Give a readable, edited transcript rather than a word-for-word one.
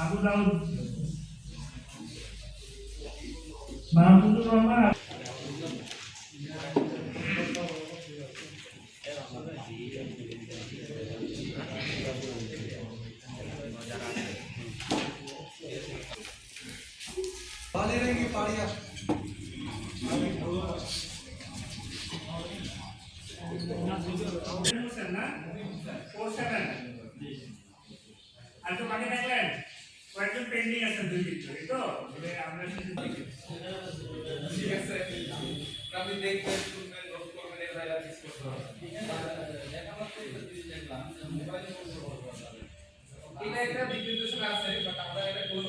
আবু দাউদ মাহমুদুর রহমান বাকি থাকলেন কয়েকজন পেন্ডিং আছে দুই ভিতরে তো আমরা ঠিক আছে আপনি দেখবেন শুনবেন নোট করবেন এর বাইরে কিছু করতে হবে লেখাপড়া দেখলাম মোবাইলে এটা একটা বিদ্যুৎ আছে বাট আমরা এটা কোন